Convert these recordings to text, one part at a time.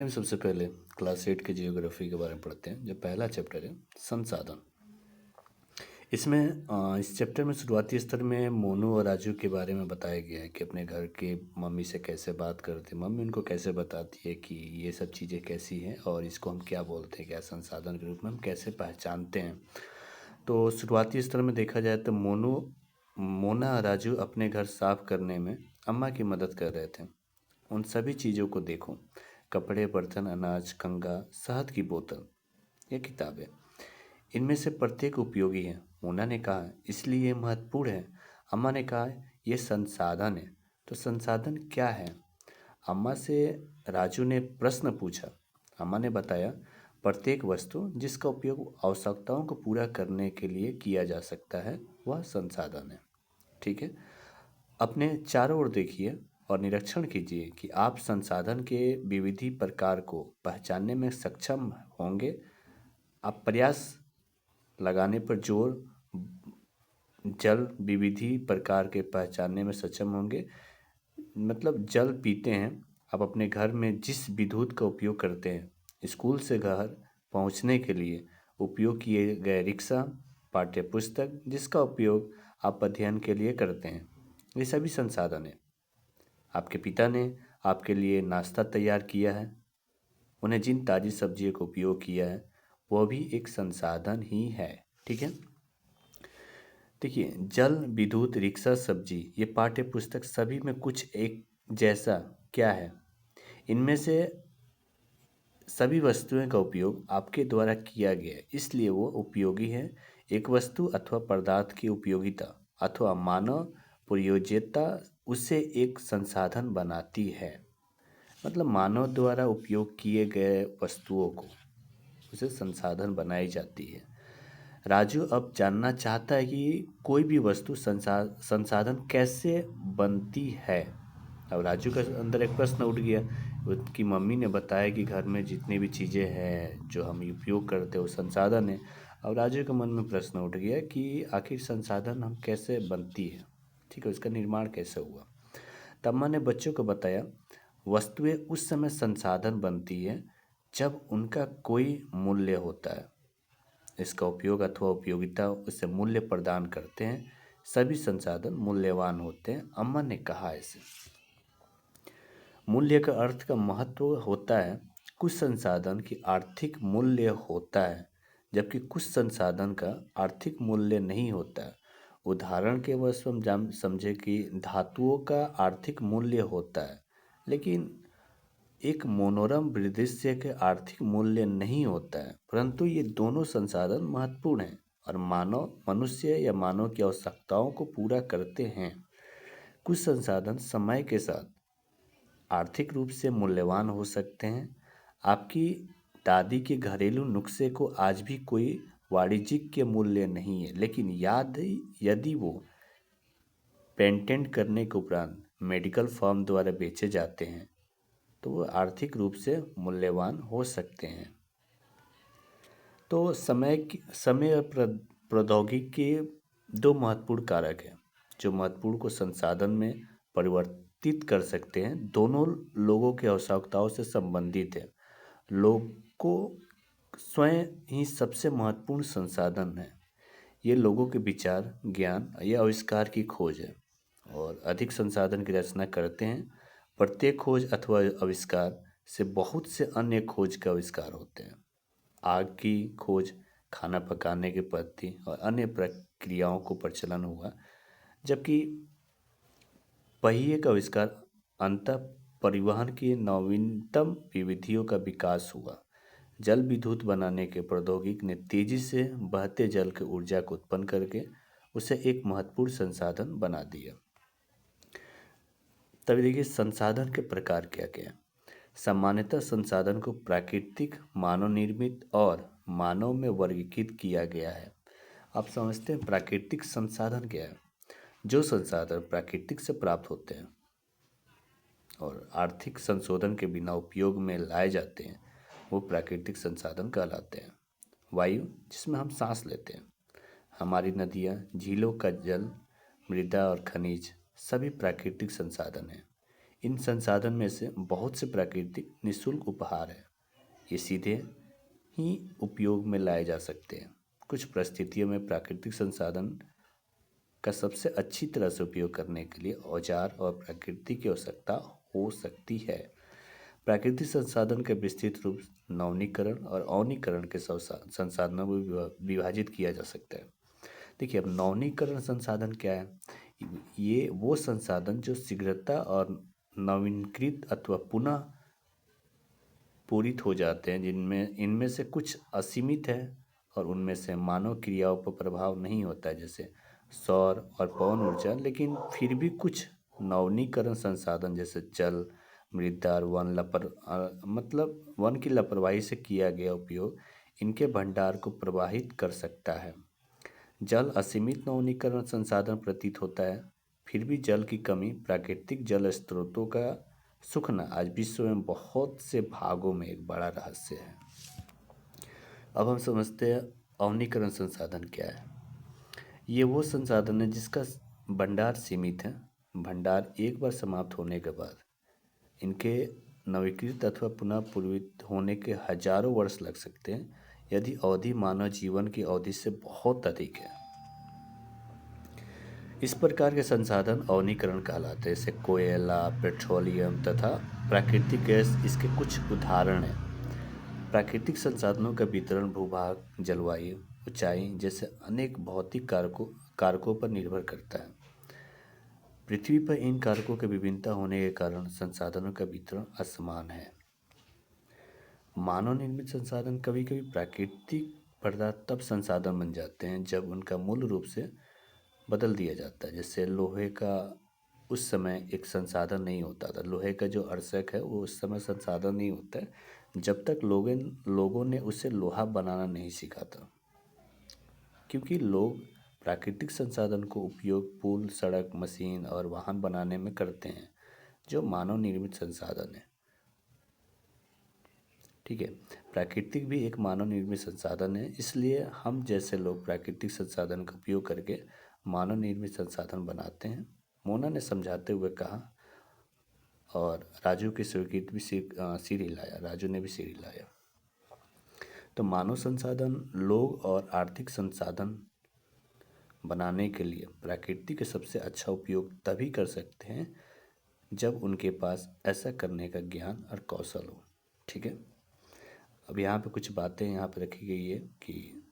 हम सबसे पहले क्लास 8 के जियोग्राफी के बारे में पढ़ते हैं। जो पहला चैप्टर है संसाधन। इसमें इस चैप्टर में शुरुआती स्तर में मोनू और राजू के बारे में बताया गया है कि अपने घर के मम्मी से कैसे बात करते हैं, मम्मी उनको कैसे बताती है कि ये सब चीज़ें कैसी हैं और इसको हम क्या बोलते हैं, क्या संसाधन के रूप में हम कैसे पहचानते हैं। तो शुरुआती स्तर में देखा जाए तो मोना और राजू अपने घर साफ करने में अम्मा की मदद कर रहे थे। उन सभी चीज़ों को देखो, कपड़े, बर्तन, अनाज, कंघा, शहद की बोतल, ये किताबें, इनमें से प्रत्येक उपयोगी है। मोना ने कहा इसलिए ये महत्वपूर्ण है। अम्मा ने कहा ये संसाधन है। तो संसाधन क्या है? अम्मा से राजू ने प्रश्न पूछा। अम्मा ने बताया प्रत्येक वस्तु जिसका उपयोग आवश्यकताओं को पूरा करने के लिए किया जा सकता है वह संसाधन है। ठीक है। अपने चारों ओर देखिए और निरीक्षण कीजिए कि आप संसाधन के विविध प्रकार को पहचानने में सक्षम होंगे। आप प्रयास लगाने पर जोर जल विविधि प्रकार के पहचानने में सक्षम होंगे। मतलब जल पीते हैं आप अपने घर में जिस विद्युत का उपयोग करते हैं, स्कूल से घर पहुंचने के लिए उपयोग किए गए रिक्शा, पाठ्य पुस्तक जिसका उपयोग आप अध्ययन के लिए करते हैं, ये सभी संसाधन है। आपके पिता ने आपके लिए नाश्ता तैयार किया है, उन्हें जिन ताज़ी सब्जियों का उपयोग किया है वह भी एक संसाधन ही है। ठीक है। देखिए, जल, विद्युत, रिक्शा, सब्जी, ये पाठ्य पुस्तक सभी में कुछ एक जैसा क्या है? इनमें से सभी वस्तुएं का उपयोग आपके द्वारा किया गया है, इसलिए वो उपयोगी है। एक वस्तु अथवा पदार्थ की उपयोगिता अथवा मानव प्रयोज्यता उसे एक संसाधन बनाती है। मतलब मानव द्वारा उपयोग किए गए वस्तुओं को उसे संसाधन बनाई जाती है। राजू अब जानना चाहता है कि कोई भी वस्तु संसाधन कैसे बनती है। अब राजू के अंदर एक प्रश्न उठ गया। उसकी मम्मी ने बताया कि घर में जितनी भी चीज़ें हैं जो हम उपयोग करते हैं वो संसाधन है। अब राजू के मन में प्रश्न उठ गया कि आखिर संसाधन हम कैसे बनती है, ठीक है, उसका निर्माण कैसे हुआ। तम्मा ने बच्चों को बताया वस्तुएं उस समय संसाधन बनती है जब उनका कोई मूल्य होता है। इसका उपयोग अथवा उपयोगिता उसे मूल्य प्रदान करते हैं। सभी संसाधन मूल्यवान होते हैं। अम्मा ने कहा ऐसे। मूल्य का अर्थ का महत्व होता है। कुछ संसाधन की आर्थिक मूल्य होता है जबकि कुछ संसाधन का आर्थिक मूल्य नहीं होता है। उदाहरण के वश हम समझे कि धातुओं का आर्थिक मूल्य होता है लेकिन एक मोनोरम परिदृश्य के आर्थिक मूल्य नहीं होता है, परंतु ये दोनों संसाधन महत्वपूर्ण हैं और मनुष्य या मानव की आवश्यकताओं को पूरा करते हैं। कुछ संसाधन समय के साथ आर्थिक रूप से मूल्यवान हो सकते हैं। आपकी दादी के घरेलू नुस्खे को आज भी कोई वाणिज्यिक के मूल्य नहीं है, लेकिन यदि वो पेटेंट करने के उपरांत मेडिकल फर्म द्वारा बेचे जाते हैं तो वो आर्थिक रूप से मूल्यवान हो सकते हैं। तो समय और प्रौद्योगिकी के दो महत्वपूर्ण कारक हैं जो महत्वपूर्ण को संसाधन में परिवर्तित कर सकते हैं। दोनों लोगों की आवश्यकताओं से संबंधित है। लोग को स्वयं ही सबसे महत्वपूर्ण संसाधन है। ये लोगों के विचार, ज्ञान या आविष्कार की खोज है और अधिक संसाधन की रचना करते हैं। प्रत्येक खोज अथवा आविष्कार से बहुत से अन्य खोज का आविष्कार होते हैं। आग की खोज, खाना पकाने की पद्धति और अन्य प्रक्रियाओं को प्रचलन हुआ, जबकि पहिए का आविष्कार अंतः परिवहन की नवीनतम विधियों का विकास हुआ। जल विद्युत बनाने के प्रौद्योगिकी ने तेजी से बहते जल की ऊर्जा को उत्पन्न करके उसे एक महत्वपूर्ण संसाधन बना दिया। तभी देखिए संसाधन के प्रकार क्या क्या हैं। सामान्यतः संसाधन को प्राकृतिक, मानव निर्मित और मानव में वर्गीकृत किया गया है। आप समझते हैं प्राकृतिक संसाधन क्या है? जो संसाधन प्राकृतिक से प्राप्त होते हैं और आर्थिक संशोधन के बिना उपयोग में लाए जाते हैं वो प्राकृतिक संसाधन कहलाते हैं। वायु, जिसमें हम सांस लेते हैं, हमारी नदियाँ, झीलों का जल, मृदा और खनिज सभी प्राकृतिक संसाधन हैं। इन संसाधन में से बहुत से प्राकृतिक निःशुल्क उपहार हैं। ये सीधे ही उपयोग में लाए जा सकते हैं। कुछ परिस्थितियों में प्राकृतिक संसाधन का सबसे अच्छी तरह से उपयोग करने के लिए औजार और प्रकृति की आवश्यकता हो सकती है। प्राकृतिक संसाधन का विस्तृत रूप नवीनीकरण और अवनीकरण के संसाधनों को विभाजित किया जा सकता है। देखिए, अब नवीनीकरण संसाधन क्या है? ये वो संसाधन जो शीघ्रता और नवीनीकृत अथवा पुनः पूरित हो जाते हैं, जिनमें इनमें से कुछ असीमित है और उनमें से मानव क्रियाओं पर प्रभाव नहीं होता है, जैसे सौर और पवन ऊर्जा। लेकिन फिर भी कुछ नवीनीकरण संसाधन जैसे जल, मृदा और मतलब वन की लापरवाही से किया गया उपयोग इनके भंडार को प्रभावित कर सकता है। जल असीमित नवीनीकरण संसाधन प्रतीत होता है। फिर भी जल की कमी, प्राकृतिक जल स्रोतों का सूखना आज विश्व में बहुत से भागों में एक बड़ा रहस्य है। अब हम समझते हैं अवनीकरण संसाधन क्या है। ये वो संसाधन है जिसका भंडार सीमित है। भंडार एक बार समाप्त होने के बाद इनके नवीकृत अथवा पुनः पूर्वित होने के हजारों वर्ष लग सकते हैं, यदि अवधि मानव जीवन की अवधि से बहुत अधिक है। इस प्रकार के संसाधन अवनीकरण कहलाते हैं। जैसे कोयला, पेट्रोलियम तथा प्राकृतिक गैस इसके कुछ उदाहरण हैं। प्राकृतिक संसाधनों का वितरण भूभाग, जलवायु, ऊंचाई जैसे अनेक भौतिक कारकों पर निर्भर करता है। पृथ्वी पर इन कारकों की विभिन्नता होने के कारण संसाधनों का वितरण असमान है। मानव निर्मित संसाधन कभी कभी प्राकृतिक पदार्थ तब संसाधन बन जाते हैं जब उनका मूल रूप से बदल दिया जाता है। जैसे लोहे का उस समय एक संसाधन नहीं होता था। लोहे का जो अर्शक है वो उस समय संसाधन नहीं होता है जब तक लोगों ने उसे लोहा बनाना नहीं सीखा था, क्योंकि लोग प्राकृतिक संसाधन को उपयोग पुल, सड़क, मशीन और वाहन बनाने में करते हैं, जो मानव निर्मित संसाधन है। ठीक है, प्राकृतिक भी एक मानव निर्मित संसाधन है, इसलिए हम जैसे लोग प्राकृतिक संसाधन का उपयोग करके मानव निर्मित संसाधन बनाते हैं। मोना ने समझाते हुए कहा, और राजू की स्वीकृति भी सिर हिलाया। राजू ने भी सिर हिलाया। तो मानव संसाधन लोग और आर्थिक संसाधन बनाने के लिए प्रकृति के सबसे अच्छा उपयोग तभी कर सकते हैं जब उनके पास ऐसा करने का ज्ञान और कौशल हो। ठीक है, अब यहाँ पे कुछ बातें यहाँ पे रखी गई है कि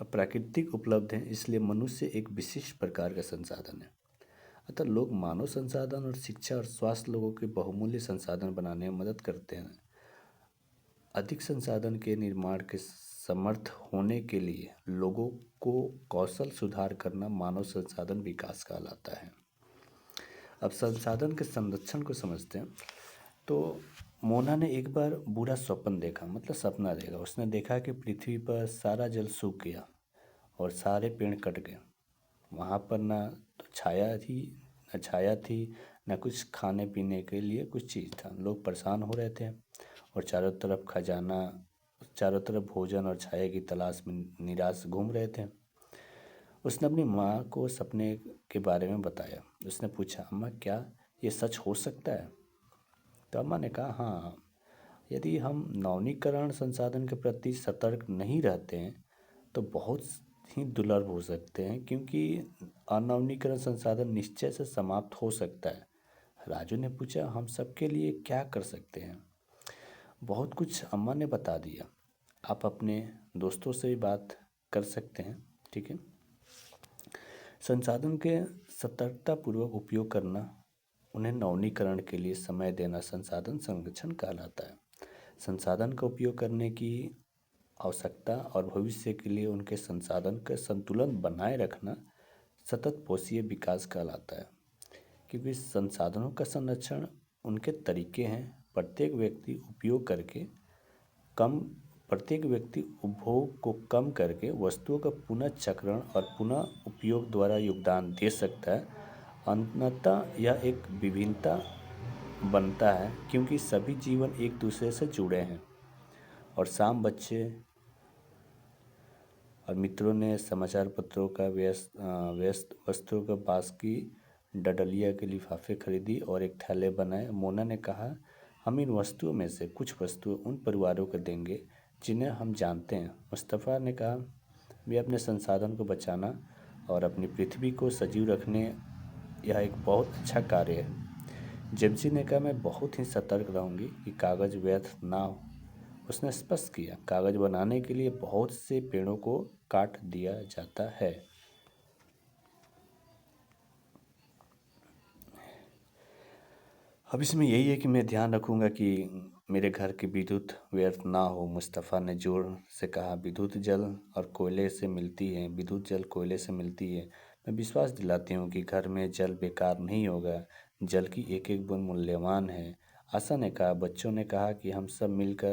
अब प्राकृतिक उपलब्ध हैं, इसलिए मनुष्य एक विशिष्ट प्रकार का संसाधन है। अतः लोग मानव संसाधन और शिक्षा और स्वास्थ्य लोगों के बहुमूल्य संसाधन बनाने में मदद करते हैं। अधिक संसाधन के निर्माण के समर्थ होने के लिए लोगों को कौशल सुधार करना मानव संसाधन विकास कहलाता है। अब संसाधन के संरक्षण को समझते हैं। तो मोना ने एक बार बुरा स्वप्न देखा, मतलब सपना देखा। उसने देखा कि पृथ्वी पर सारा जल सूख गया और सारे पेड़ कट गए। वहाँ पर ना तो छाया थी, न कुछ खाने पीने के लिए कुछ चीज़ था। लोग परेशान हो रहे थे और चारों तरफ भोजन और छाया की तलाश में निराश घूम रहे थे। उसने अपनी माँ को सपने के बारे में बताया। उसने पूछा, अम्मा क्या ये सच हो सकता है? तो अम्मा ने कहा, हाँ, यदि हम नवीनीकरण संसाधन के प्रति सतर्क नहीं रहते हैं तो बहुत ही दुर्लभ हो सकते हैं, क्योंकि अनवीनीकरण संसाधन निश्चय से समाप्त हो सकता है। राजू ने पूछा, हम सबके लिए क्या कर सकते हैं? बहुत कुछ अम्मा ने बता दिया। आप अपने दोस्तों से भी बात कर सकते हैं। ठीक है, संसाधन के सतर्कतापूर्वक उपयोग करना, उन्हें नवीनीकरण के लिए समय देना संसाधन संरक्षण कहलाता है। संसाधन का उपयोग करने की आवश्यकता और भविष्य के लिए उनके संसाधन का संतुलन बनाए रखना सतत पोषीय विकास कहलाता है। क्योंकि संसाधनों का संरक्षण उनके तरीके हैं। प्रत्येक व्यक्ति उपभोग को कम करके वस्तुओं का पुनः चक्रण और पुनः उपयोग द्वारा योगदान दे सकता है। अंततः यह एक विभिन्नता बनता है, क्योंकि सभी जीवन एक दूसरे से जुड़े हैं। और शाम बच्चे और मित्रों ने समाचार पत्रों का व्यस्त वस्त्रों का बाँस की डडलिया के लिफाफे खरीदी और एक थैले बनाए। मोना ने कहा, हम इन वस्तुओं में से कुछ वस्तुएं उन परिवारों को देंगे जिन्हें हम जानते हैं। मुस्तफ़ा ने कहा, वे अपने संसाधन को बचाना और अपनी पृथ्वी को सजीव रखने यह एक बहुत अच्छा कार्य है। जिप्सी ने कहा, मैं बहुत ही सतर्क रहूंगी कि कागज़ व्यर्थ ना हो। उसने स्पष्ट किया, कागज़ बनाने के लिए बहुत से पेड़ों को काट दिया जाता है। अब इसमें यही है कि मैं ध्यान रखूंगा कि मेरे घर की विद्युत व्यर्थ ना हो। मुस्तफ़ा ने जोर से कहा, विद्युत जल और कोयले से मिलती है, विद्युत जल कोयले से मिलती है। मैं विश्वास दिलाती हूँ कि घर में जल बेकार नहीं होगा। जल की एक एक बूंद मूल्यवान है। आशा ने कहा, बच्चों ने कहा कि हम सब मिलकर